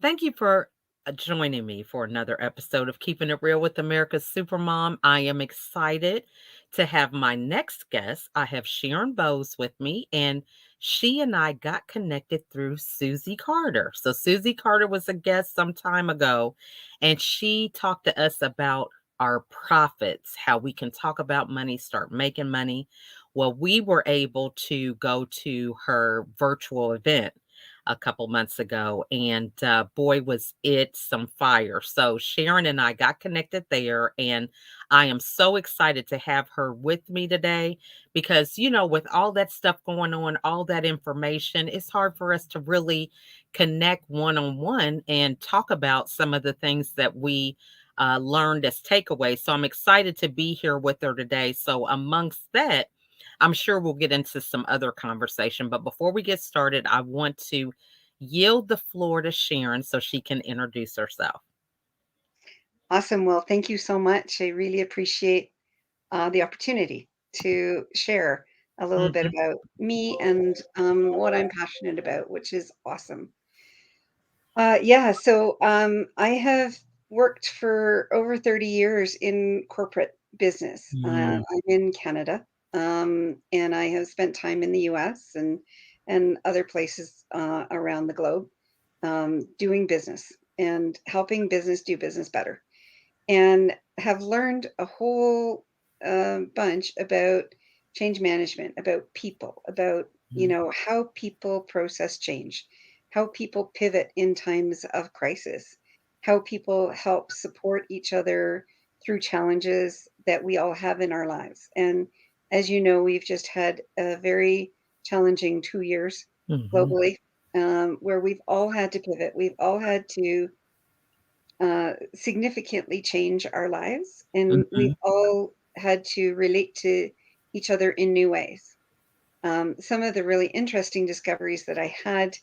Thank you for joining me for another episode of Keeping It Real with America's Supermom. I am excited to have my next guest. I have Sharon Bowes with me, and she and I got connected through Susie Carter. So, Susie Carter was a guest some time ago, and she talked to us about our profits, how we can talk about money, start making money. Well, we were able to go to her virtual event a couple months ago, and boy, was it some fire. So, Sharon and I got connected there, and I am so excited to have her with me today because, with all that stuff going on, all that information, it's hard for us to really connect one on one and talk about some of the things that we learned as takeaways. So, I'm excited to be here with her today. So, amongst that, I'm sure we'll get into some other conversation, but before we get started, I want to yield the floor to Sharon so she can introduce herself. Awesome. Well, thank you so much. I really appreciate the opportunity to share a little bit Mhm. about me and what I'm passionate about, which is awesome. Yeah, so I have worked for over 30 years in corporate business. Mm, I'm in Canada, and I have spent time in the US and other places around the globe doing business and helping business do business better, and have learned a whole bunch about change management, about people, about mm, how people process change, how people pivot in times of crisis, how people help support each other through challenges that we all have in our lives. And as you know, we've just had a very challenging 2 years mhm, globally, where we've all had to pivot. We've all had to significantly change our lives, and mhm, we've all had to relate to each other in new ways. Some of the really interesting discoveries that I had,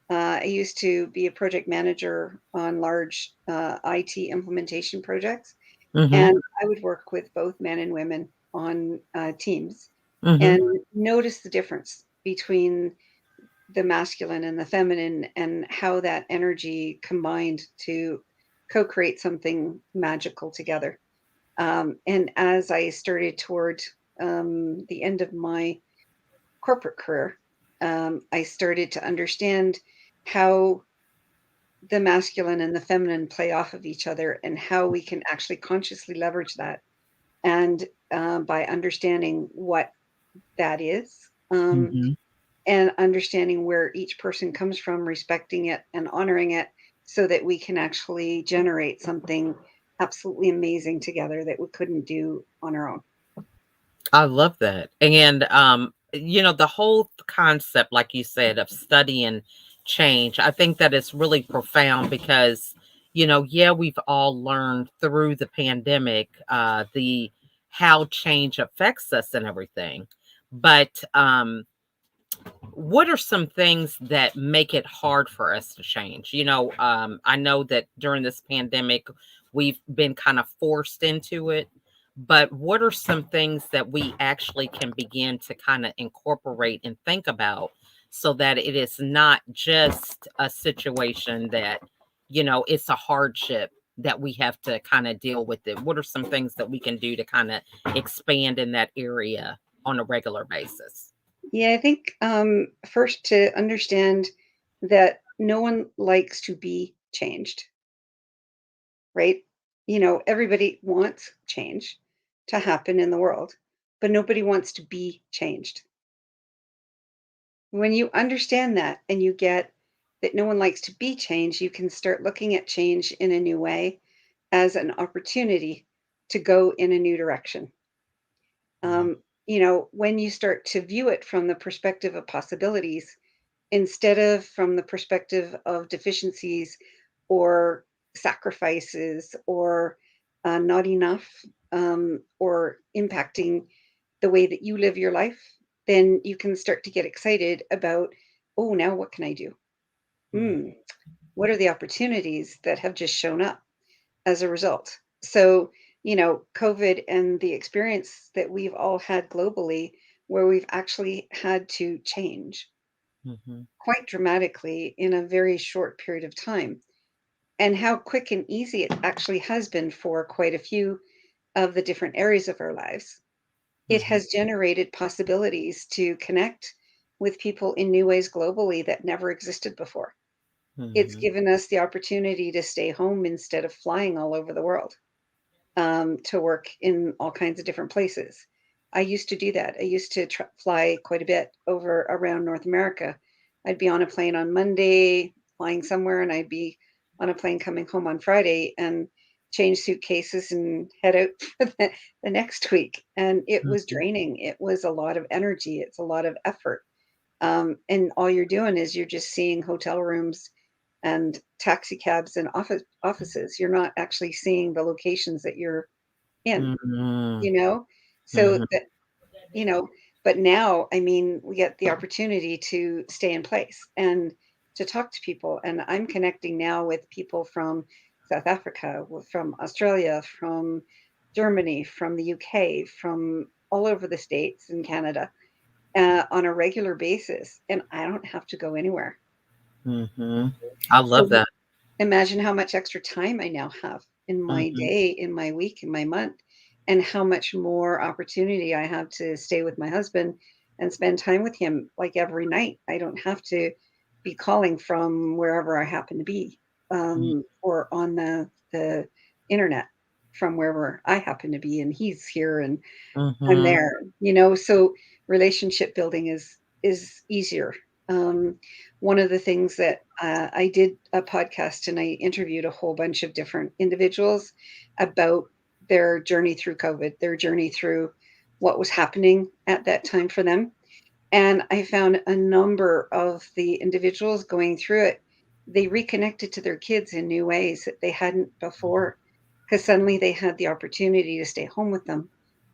I used to be a project manager on large IT implementation projects, mhm, and I would work with both men and women on teams mhm. and notice the difference between the masculine and the feminine and how that energy combined to co-create something magical together. And as I started toward the end of my corporate career, I started to understand how the masculine and the feminine play off of each other and how we can actually consciously leverage that. And by understanding what that is, Mhm. and understanding where each person comes from, respecting it and honoring it so that we can actually generate something absolutely amazing together that we couldn't do on our own. I love that. And, the whole concept, like you said, of studying change, I think that it's really profound because, yeah, we've all learned through the pandemic, the how change affects us and everything. But what are some things that make it hard for us to change? I know that during this pandemic, we've been kind of forced into it, but what are some things that we actually can begin to kind of incorporate and think about so that it is not just a situation that, it's a hardship that we have to kind of deal with it? What are some things that we can do to kind of expand in that area on a regular basis? Yeah, I think first to understand that no one likes to be changed, right? Everybody wants change to happen in the world, but nobody wants to be changed. When you understand that and you get that no one likes to be changed, you can start looking at change in a new way as an opportunity to go in a new direction. Yeah. When you start to view it from the perspective of possibilities instead of from the perspective of deficiencies or sacrifices or not enough, or impacting the way that you live your life, then you can start to get excited about, oh, now what can I do? Right. Hmm, what are the opportunities that have just shown up as a result? So, COVID and the experience that we've all had globally, where we've actually had to change Mhm. quite dramatically in a very short period of time. and how quick and easy it actually has been for quite a few of the different areas of our lives. It Mhm. has generated possibilities to connect with people in new ways globally that never existed before. It's Mhm. given us the opportunity to stay home instead of flying all over the world, to work in all kinds of different places. I used to do that. I used to fly quite a bit over around North America. I'd be on a plane on Monday, flying somewhere, and I'd be on a plane coming home on Friday and change suitcases and head out for the next week. And it was Mhm. draining. It was a lot of energy. It's a lot of effort. And all you're doing is you're just seeing hotel rooms and taxi cabs and offices. You're not actually seeing the locations that you're in, Mhm. you know? So Mhm. that, you know, but now, I mean, we get the opportunity to stay in place and to talk to people. And I'm connecting now with people from South Africa, from Australia, from Germany, from the UK, from all over the States and Canada, on a regular basis. And I don't have to go anywhere. Mhm. I love So that. imagine how much extra time I now have in my Mhm. day, in my week, in my month, and how much more opportunity I have to stay with my husband and spend time with him like every night. I don't have to be calling from wherever I happen to be, or on the internet from wherever I happen to be, and he's here and I'm Mhm. there, so relationship building is easier. Um, One of the things that I did a podcast and I interviewed a whole bunch of different individuals about their journey through COVID, their journey through what was happening at that time for them. And I found a number of the individuals going through it, they reconnected to their kids in new ways that they hadn't before, because suddenly they had the opportunity to stay home with them,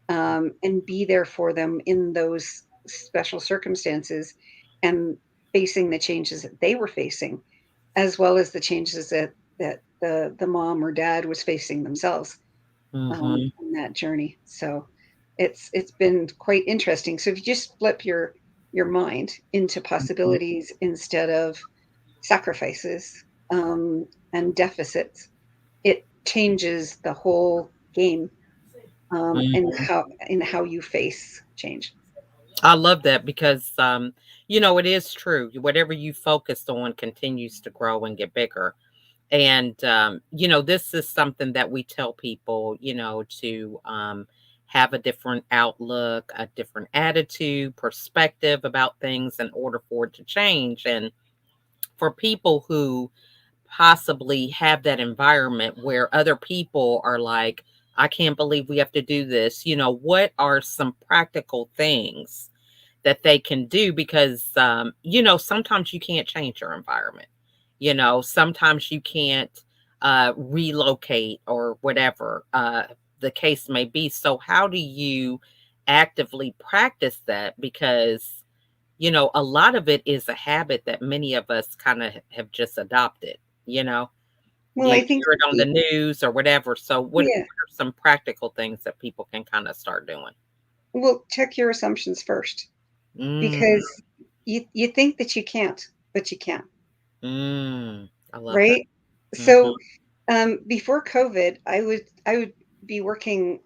and be there for them in those special circumstances and facing the changes that they were facing, as well as the changes that the mom or dad was facing themselves, Mhm. on that journey. So it's been quite interesting. So if you just flip your mind into Mhm. possibilities instead of sacrifices, and deficits, it changes the whole game, Mhm. in how you face change. I love that because, it is true. Whatever you focused on continues to grow and get bigger. And, this is something that we tell people, to have a different outlook, a different attitude, perspective about things in order for it to change. And for people who possibly have that environment where other people are like, I can't believe we have to do this, what are some practical things that they can do? Because, sometimes you can't change your environment. Sometimes you can't relocate or whatever the case may be. So, how do you actively practice that? Because, a lot of it is a habit that many of us kind of have just adopted, you know? Well, You I think hear it on the news or whatever. So, what yeah. are some practical things that people can kind of start doing? Well, check your assumptions first, Mm, because you think that you can't, but you can, I love that. right? Mhm. So, before COVID, I would be working,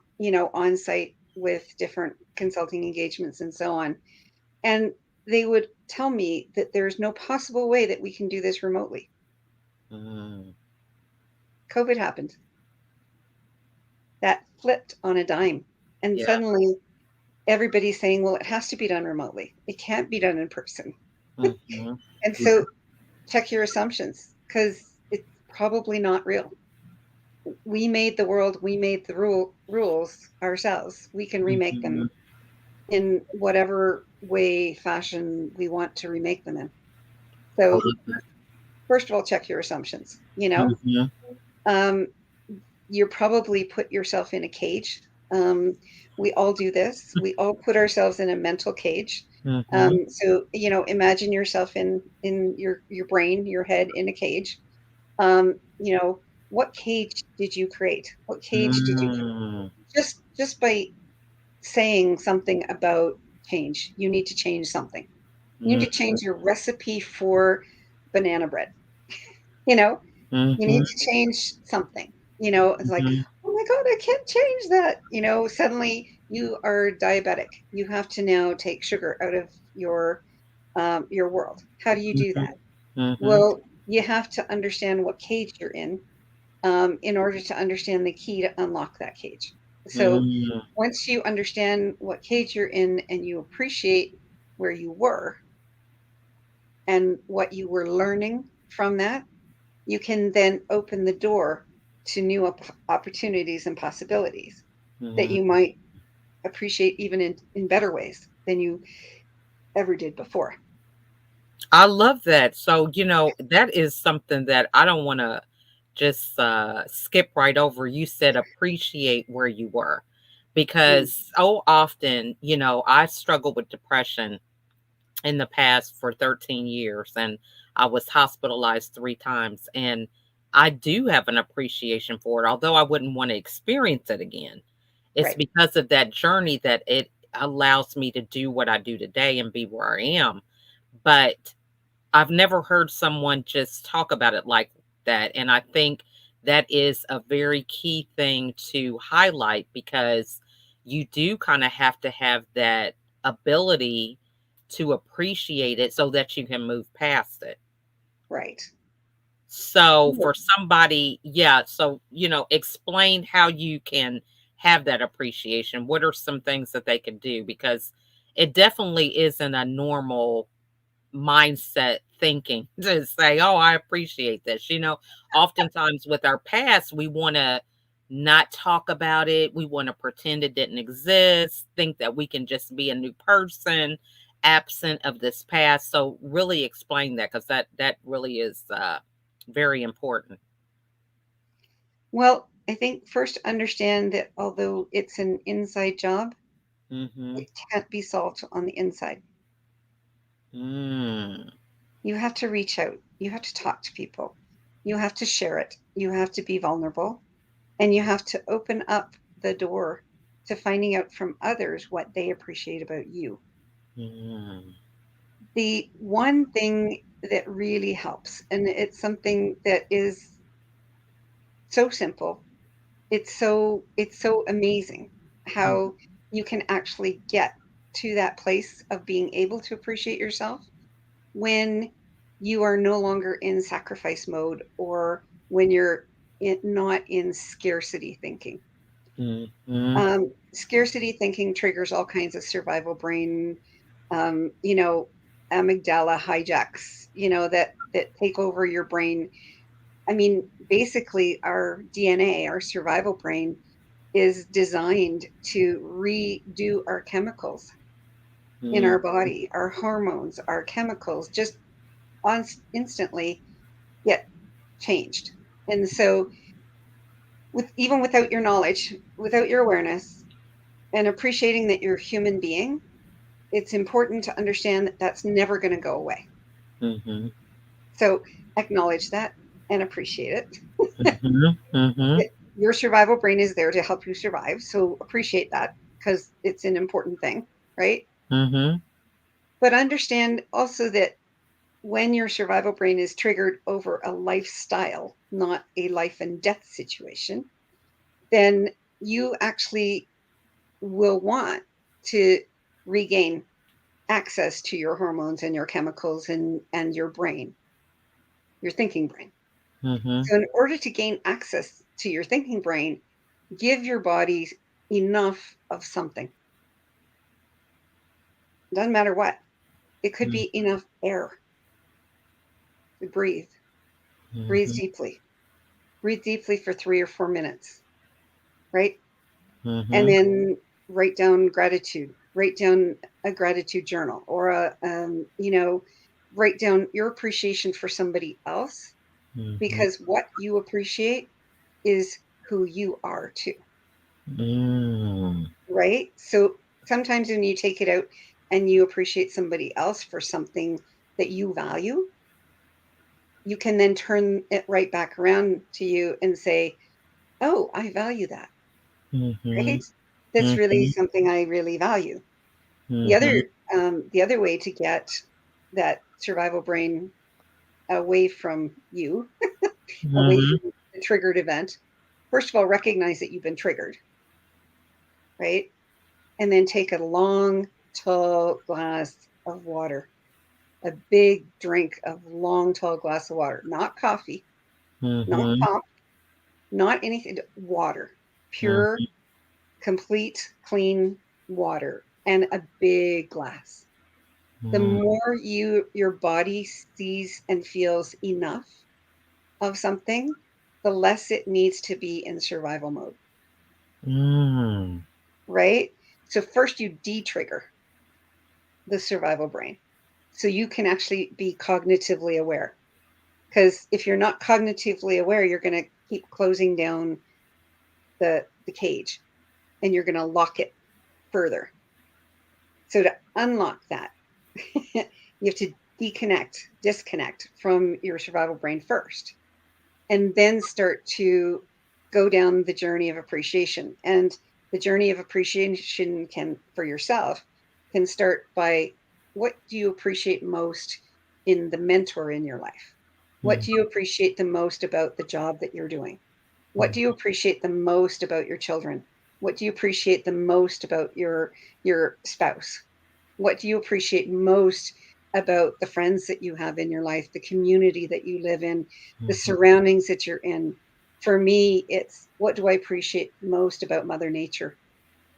on site with different consulting engagements and so on, and they would tell me that there's no possible way that we can do this remotely. Mm. COVID happened. That flipped on a dime, and Yeah. suddenly everybody's saying, "Well, it has to be done remotely. It can't be done in person." Mhm. And Yeah. so check your assumptions, because it's probably not real. We made the world, we made the rules ourselves. We can remake them Mhm. in whatever way, fashion we want to remake them in. I So, love that. first of all, check your assumptions. Mhm. Um, you probably put yourself in a cage. Um, we all do this. We all put ourselves in a mental cage. Mhm. So imagine yourself in your brain, your head in a cage. Um, you know, what cage did you create? What cage did you Mm. just by saying something about change? You need to change something. You need Mm. to change your recipe for banana bread. You know, You need Mhm. to change something. It's like, Mhm. oh my God, I can't change that. Suddenly you are diabetic. You have to now take sugar out of your world. How do you do Mhm. that? Mhm. Well, you have to understand what cage you're in order to understand the key to unlock that cage. So Mm. once you understand what cage you're in and you appreciate where you were and what you were learning from that, you can then open the door to new opportunities and possibilities that Mm. you might appreciate even in better ways than you ever did before. I love that. So, that is something that I don't wanna just, skip right over. You said appreciate where you were, Mm, because so often, I struggled with depression in the past for 13 years, and I was hospitalized 3 times, and I do have an appreciation for it, although I wouldn't wanna experience it again. It's right. because of that journey that it allows me to do what I do today and be where I am. But I've never heard someone just talk about it like that, and I think that is a very key thing to highlight, because you do kinda have to have that ability to appreciate it so that you can move past it. Right. So Yeah. for somebody, yeah, so, explain how you can have that appreciation. What are some things that they can do? Because it definitely isn't a normal mindset thinking to say, "Oh, I appreciate this." Oftentimes with our past, we want to not talk about it. We want to pretend it didn't exist, think that we can just be a new person absent of this past. So really explain that, because that really is very important. Well, I think first understand that although it's an inside job, Mhm. it can't be solved on the inside. Mm. You have to reach out. You have to talk to people. You have to share it. You have to be vulnerable. And you have to open up the door to finding out from others what they appreciate about you. Mm. The one thing that really helps, and it's something that is so simple, it's so amazing Mm. how you can actually get to that place of being able to appreciate yourself when you are no longer in sacrifice mode or when you're not in scarcity thinking. Mhm. Scarcity thinking triggers all kinds of survival brain, um, you know, amygdala hijacks, that take over your brain. I mean, basically, our DNA, our survival brain, is designed to redo our chemicals in Mm. our body, our hormones, our chemicals, just instantly get changed. And so, even without your knowledge, without your awareness, and appreciating that you're a human being, it's important to understand that that's never going to go away. Mhm. So acknowledge that and appreciate it. Mhm. Mhm. Your survival brain is there to help you survive. So appreciate that because it's an important thing, right? Mhm. But understand also that when your survival brain is triggered over a lifestyle, not a life and death situation, then you actually will want to regain access to your hormones and your chemicals and your brain, your thinking brain. Mhm. So in order to gain access to your thinking brain, give your body enough of something. Doesn't matter what. It could Mhm. be enough air to breathe. Breathe Mhm. deeply. Breathe deeply for 3 or 4 minutes, right? And Mhm. then write down gratitude. Write down a gratitude journal or write down your appreciation for somebody else Mhm. because what you appreciate is who you are too, Mm. right? So sometimes when you take it out and you appreciate somebody else for something that you value, you can then turn it right back around to you and say, "Oh, I value that." Mhm. Right? That's really Mhm. something I really value. The Mhm. other way to get that survival brain away from you away Mhm. from the triggered event. First of all, recognize that you've been triggered, right? And then take a long, tall glass of water, a big drink of long, tall glass of water, not coffee, not Mhm. pop, not anything, water, pure, Mhm. complete, clean water, and a big glass. The Mhm. more your body sees and feels enough of something, the less it needs to be in survival mode, Mm. right? So first you de-trigger the survival brain so you can actually be cognitively aware. Because if you're not cognitively aware, you're going to keep closing down the cage and you're going to lock it further. So to unlock that, you have to disconnect from your survival brain first, and then start to go down the journey of appreciation. And the journey of appreciation can, for yourself, can start by what do you appreciate most in the mentor in your life? What Mhm. do you appreciate the most about the job that you're doing? What Mhm. do you appreciate the most about your children? What do you appreciate the most about your spouse? What do you appreciate most about the friends that you have in your life, the community that you live in, the Mhm. surroundings that you're in? For me, it's what do I appreciate most about Mother Nature?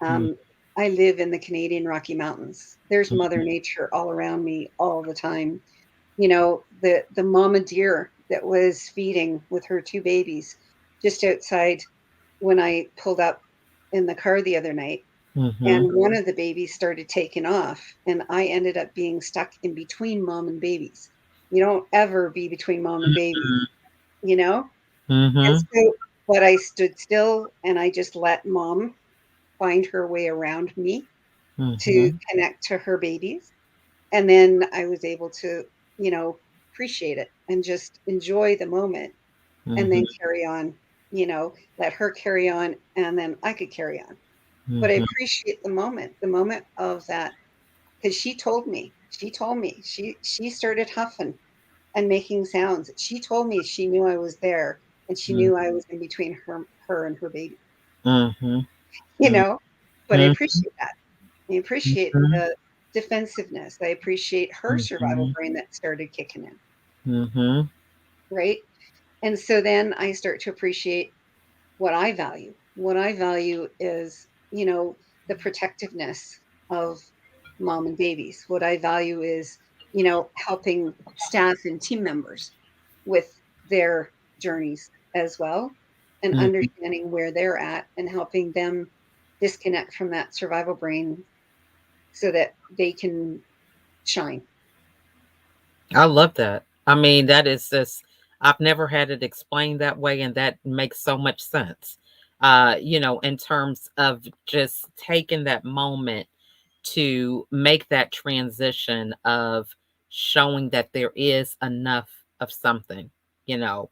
Mhm. Um, I live in the Canadian Rocky Mountains. There's Mhm. Mother Nature all around me all the time. You know, the mama deer that was feeding with her two babies just outside when I pulled up in the car the other night, Mhm. and one of the babies started taking off, and I ended up being stuck in between mom and babies. You don't ever be between mom and babies, you know? And Mhm. so, but I stood still and I just let mom find her way around me to Mhm. connect to her babies. And then I was able to, you know, appreciate it and just enjoy the moment and then Mhm. carry on, let her carry on and then I could carry on. But I Mhm. appreciate the moment of that, because she started huffing and making sounds. She told me she knew I was there and she Mhm. knew I was in between her and her baby, Mhm. you know? But I Mhm. appreciate that. I appreciate Mhm. the defensiveness. I appreciate her survival Mhm. brain that started kicking in, Mhm. right? And so then I start to appreciate what I value. What I value is, the protectiveness of mom and babies. What I value is, helping staff and team members with their journeys as well and Mhm. understanding where they're at and helping them disconnect from that survival brain so that they can shine. I love that. I mean, that is just I've never had it explained that way, and that makes so much sense. In terms of just taking that moment to make that transition of showing that there is enough of something,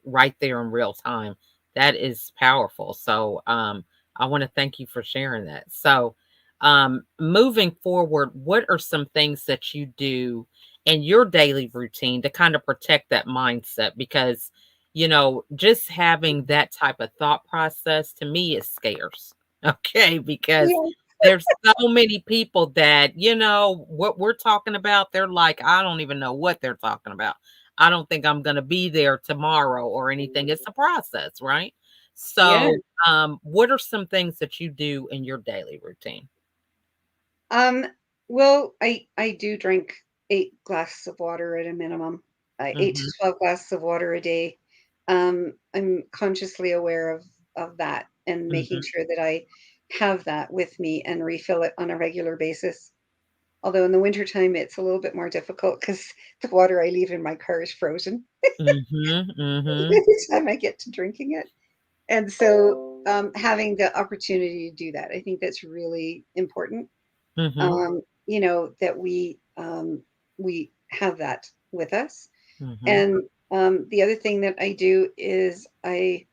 right there in real time. That is powerful. So I want to thank you for sharing that. So moving forward, what are some things that you do in your daily routine to kind of protect that mindset? Because just having that type of thought process to me is scarce. Okay, because Yeah, there's so many people that, what we're talking about, they're like, I don't even know what they're talking about. I don't think I'm gonna be there tomorrow or anything. It's a process, right? yeah. So, what are some things that you do in your daily routine? Um, well, I do drink 8 glasses of water at a minimum, 8 to Mhm, 12 glasses of water a day. I'm consciously aware of that and making mhm, sure that I have that with me and refill it on a regular basis. Although in the wintertime, it's a little bit more difficult because the water I leave in my car is frozen mhm, by mhm, the time I get to drinking it. And so, having the opportunity to do that, I think that's really important, mhm, that we have that with us. mhm, And the other thing that I do is I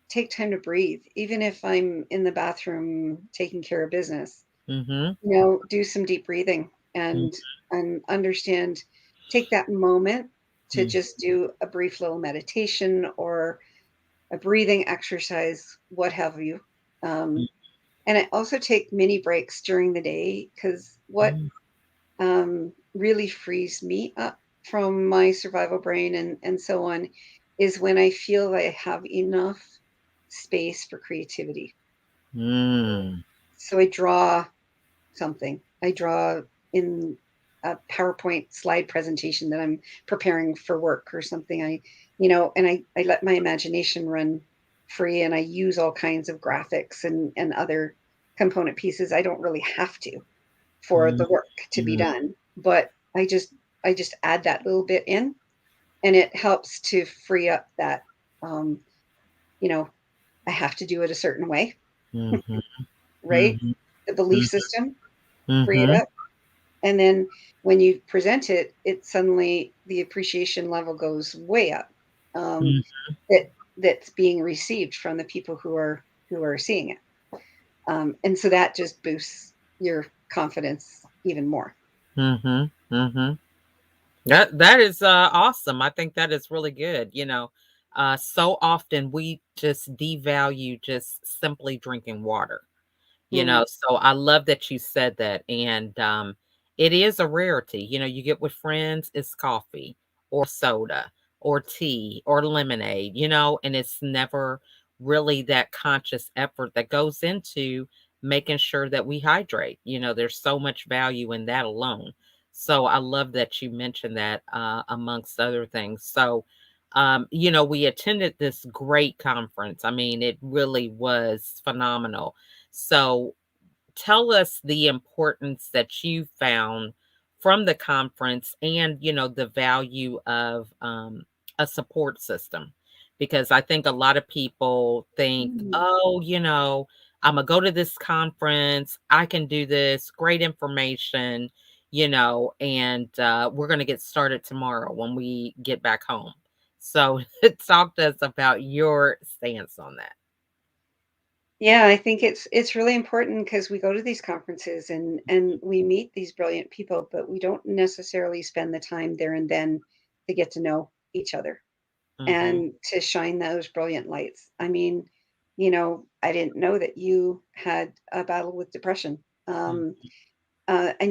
take time to breathe, even if I'm in the bathroom taking care of business. mhm, Do some deep breathing mhm, and understand. Take that moment. to just do a brief little meditation or a breathing exercise, what have you. Um, and I also take mini breaks during the day because what Mhm. really frees me up from my survival brain and so on is when I feel I have enough space for creativity. Mm. So I draw something. I draw in a PowerPoint slide presentation that I'm preparing for work or something. I let my imagination run free and I use all kinds of graphics and other component pieces. I don't really have to for Mm. the work to be Mm. done, but I just add that little bit in and it helps to free up that um, you know, I have to do it a certain way, Mhm. right? Mhm. The belief Mhm. system, free it Mhm. up. And then when you present it, it suddenly the appreciation level goes way up. Um, that's being received from the people who are seeing it. And so that just boosts your confidence even more. Mhm. Mhm. That is awesome. I think that is really good. So often we just devalue just simply drinking water. Mm, So I love that you said that, and, it is a rarity. You get with friends, it's coffee or soda or tea or lemonade, and it's never really that conscious effort that goes into making sure that we hydrate. There's so much value in that alone. So I love that you mentioned that, amongst other things. So, we attended this great conference. I mean, it really was phenomenal. So tell us the importance that you found from the conference and the value of a support system, because I think a lot of people think, mm. oh, I'm gonna go to this conference, I can do this, great information, and we're gonna get started tomorrow when we get back home. So talk to us about your stance on that. Yeah, I think it's really important because we go to these conferences and we meet these brilliant people, but we don't necessarily spend the time there and then to get to know each other Hmm. and to shine those brilliant lights. I mean, I didn't know that you had a battle with depression. And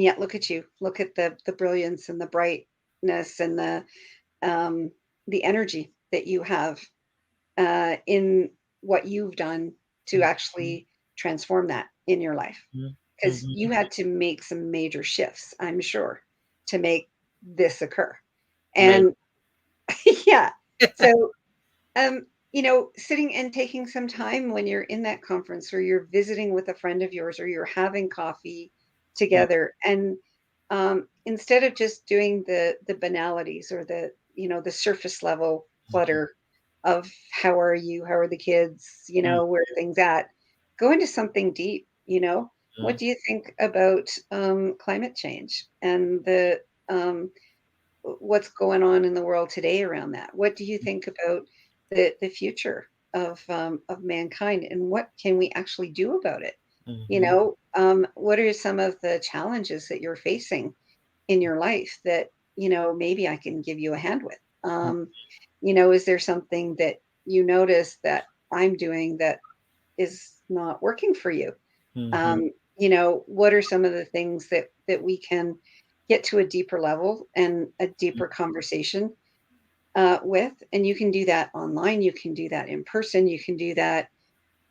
yet look at you. Look at the brilliance and the brightness and um, the energy that you have in what you've done to Hmm. actually transform that in your life. Because Hmm. you had to make some major shifts, I'm sure, to make this occur. Maybe. And yeah, so sitting and taking some time when you're in that conference or you're visiting with a friend of yours or you're having coffee together and instead of just doing the banalities or the surface level clutter of how are you, how are the kids, where are things at, go into something deep. What Mhm. do you think about climate change and the what's going on in the world today around that? What do you think about the future of mankind, and what can we actually do about it? Mhm. What are some of the challenges that you're facing in your life that maybe I can give you a hand with? Is there something that you notice that I'm doing that is not working for you? Mhm. What are some of the things that we can get to a deeper level and a deeper conversation with? And you can do that online, you can do that in person, you can do that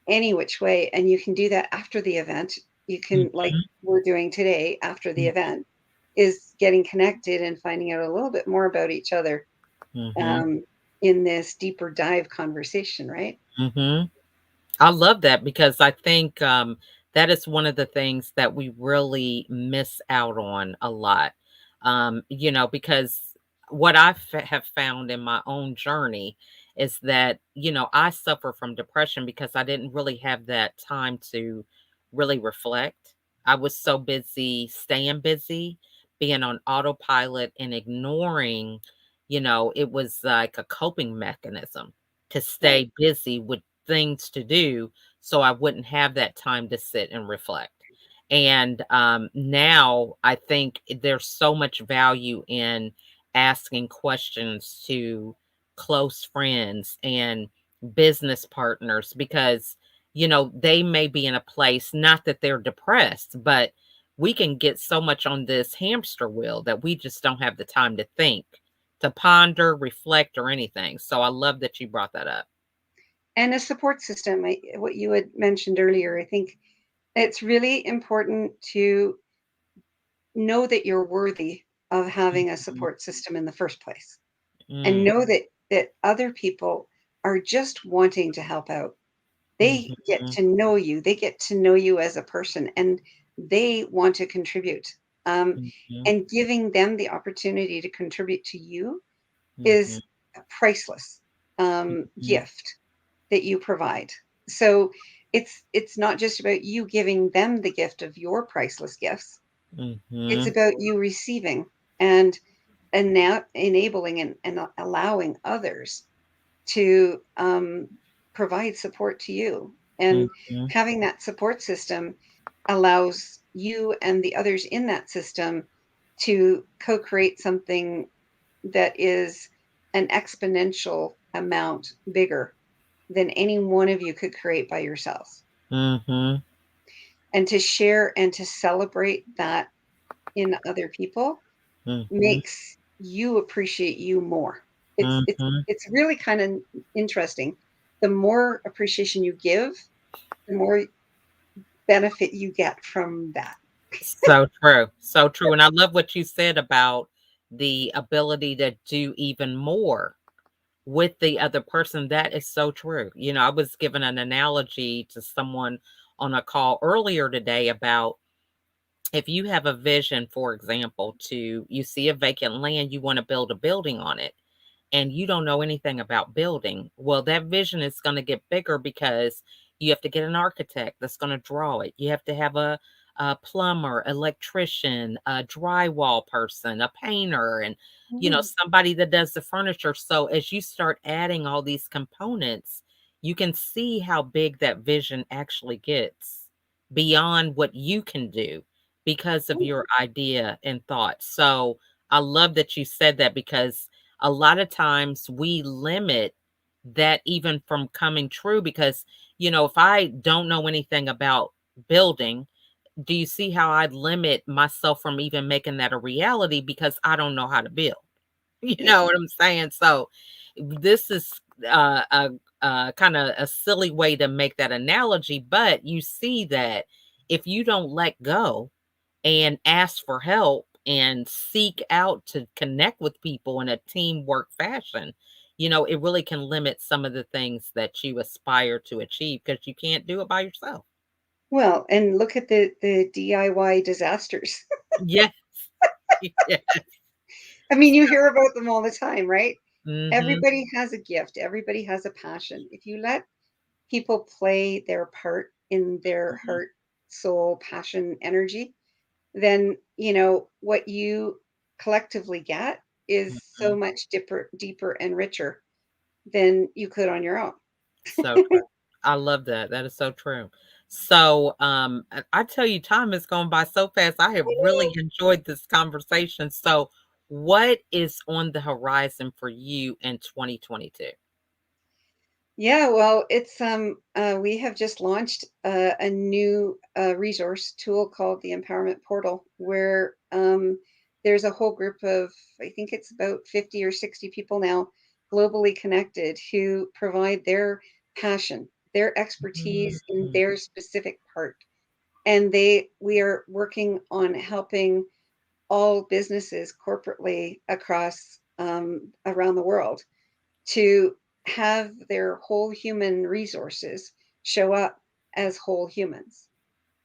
any which way, and you can do that after the event. You can, like Mhm. we're doing today after the Mhm. event, is getting connected and finding out a little bit more about each other Mhm. um, in this deeper dive conversation, right? Mhm. I love that because I think that is one of the things that we really miss out on a lot. Because what have found in my own journey is that, I suffer from depression because I didn't really have that time to really reflect. I was so busy staying busy, being on autopilot and ignoring, it was like a coping mechanism to Right. stay busy with things to do so I wouldn't have that time to sit and reflect. And now I think there's so much value in asking questions to close friends and business partners because, they may be in a place, not that they're depressed, but we can get so much on this hamster wheel that we just don't have the time to think, to ponder, reflect, or anything. So I love that you brought that up. And a support system. What you had mentioned earlier, I think it's really important to know that you're worthy of having a Mhm, support system in the first place, and mm, know that other people are just wanting to help out. They get mhm, to know you. They get to know you as a person, and they want to contribute. Um, mhm, and giving them the opportunity to contribute to you mhm, is a priceless mhm, gift that you provide. So it's not just about you giving them the gift of your priceless gifts. It's mhm, about you receiving and now enabling and allowing others to provide support to you. And mhm, having that support system allows you and the others in that system to co create something that is an exponential amount bigger than any one of you could create by yourselves. mhm, And to share and to celebrate that in other people mhm, makes you appreciate you more. It's it's mhm. it's really kind of interesting. The more appreciation you give, the more benefit you get from that. So true. So true. And I love what you said about the ability to do even more with the other person. That is so true. I was given an analogy to someone on a call earlier today about if you have a vision, for example, you see a vacant land, you want to build a building on it and you don't know anything about building, well, that vision is going to get bigger because you have to get an architect that's going to draw it. You have to have a plumber, electrician, a drywall person, a painter, and Mm. somebody that does the furniture. So as you start adding all these components, you can see how big that vision actually gets beyond what you can do because of your idea and thought. So I love that you said that because a lot of times we limit that even from coming true because, if I don't know anything about building, do you see how I limit myself from even making that a reality because I don't know how to build? You Yeah. know what I'm saying? So this is kind of a silly way to make that analogy, but you see that if you don't let go and ask for help and seek out to connect with people in a teamwork fashion, it really can limit some of the things that you aspire to achieve because you can't do it by yourself. Well, and look at the DIY disasters. Yes. Yeah. I mean, you hear about them all the time, right? Mhm. Everybody has a gift. Everybody has a passion. If you let people play their part in their Mhm. heart, soul, passion, energy, then what you collectively get is so Mhm. much deeper and richer than you could on your own. So true. I love that. That is so true. So, I tell you, time has gone by so fast. I have really enjoyed this conversation. So, what is on the horizon for you in 2022? Yeah, well, it's we have just launched a new resource tool called the Empowerment Portal, where there's a whole group of, I think it's about 50 or 60 people now, globally connected, who provide their passion, their expertise in Mm, their specific part, and we are working on helping all businesses corporately across around the world to have their whole human resources show up as whole humans,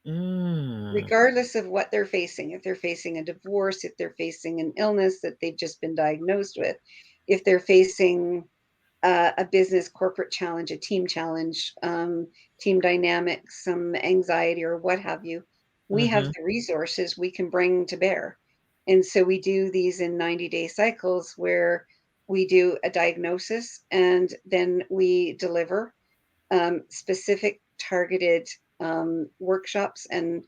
mm, regardless of what they're facing. If they're facing a divorce, if they're facing an illness that they've just been diagnosed with, if they're facing a business corporate challenge, a team challenge, team dynamics, some anxiety, or what have you, we have mhm, the resources we can bring to bear. And so we do these in 90-day cycles where we do a diagnosis and then we deliver specific targeted workshops and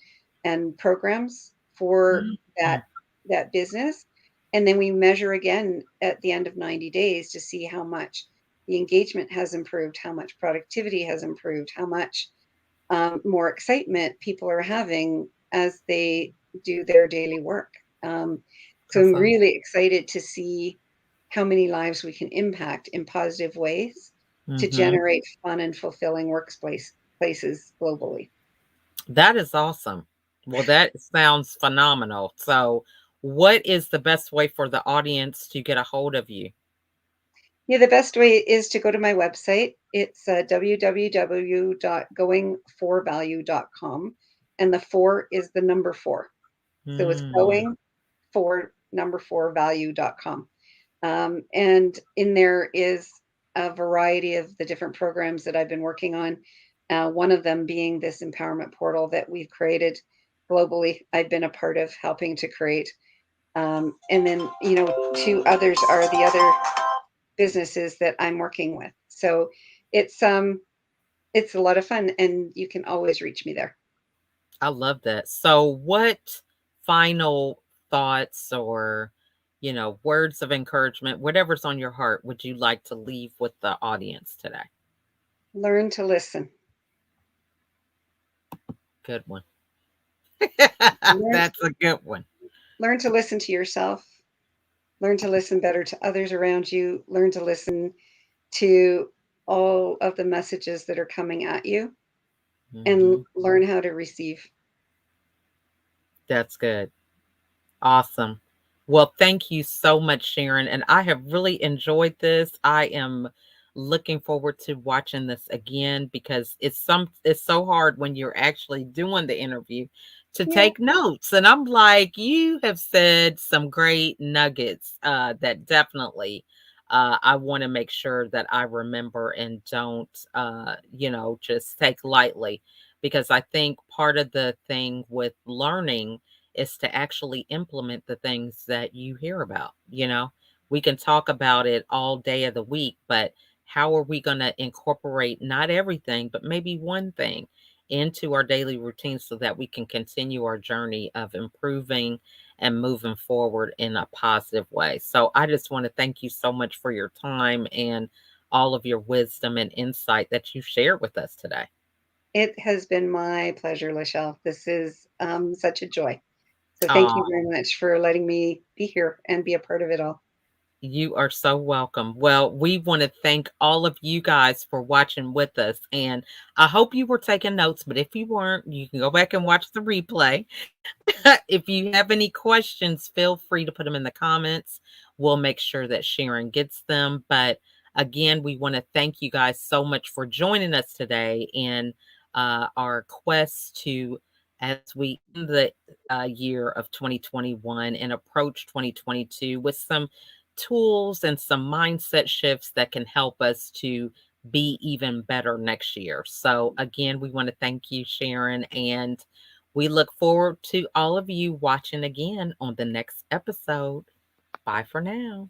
programs for mm, that business, And then we measure again at the end of 90 days to see how much the engagement has improved, how much productivity has improved, how much more excitement people are having as they do their daily work. Um, so That's I'm awesome. really excited to see how many lives we can impact in positive ways to Mhm. generate fun and fulfilling workplace places globally. That is awesome. Well, that sounds phenomenal. So, what is the best way for the audience to get a hold of you? Yeah, the best way is to go to my website. It's www.goingforvalue.com, and the four is the number four. So it's Mm. going for number four value.com. And in there is a variety of the different programs that I've been working on. One of them being this empowerment portal that we've created globally. I've been a part of helping to create. And then, two others are the other businesses that I'm working with. So it's um it's a lot of fun and you can always reach me there. I love that. So, what final thoughts or, words of encouragement, whatever's on your heart, would you like to leave with the audience today? Learn to listen. Good one. Learn That's a good one. learn to listen to yourself. Learn to listen better to others around you. Learn to listen to all of the messages that are coming at you and Mhm. learn how to receive. That's good. Awesome. Well, thank you so much, Sharon. And I have really enjoyed this. I am looking forward to watching this again because it's so hard when you're actually doing the interview to Yeah, take notes. And I'm like, you have said some great nuggets that definitely I want to make sure that I remember and don't just take lightly because I think part of the thing with learning is to actually implement the things that you hear about. We can talk about it all day of the week, but how are we going to incorporate not everything, but maybe one thing into our daily routine so that we can continue our journey of improving and moving forward in a positive way? So I just want to thank you so much for your time and all of your wisdom and insight that you shared with us today. it has been my pleasure, Lachelle. This is such a joy. So thank you Oh, very much for letting me be here and be a part of it all. you are so welcome. Well, we want to thank all of you guys for watching with us. And I hope you were taking notes, but if you weren't, you can go back and watch the replay. If you have any questions, feel free to put them in the comments. We'll make sure that Sharon gets them. But again, we want to thank you guys so much for joining us today in our quest to, as we end the year of 2021 and approach 2022 with some tools and some mindset shifts that can help us to be even better next year. So, again, we want to thank you, Sharon, and we look forward to all of you watching again on the next episode. Bye for now.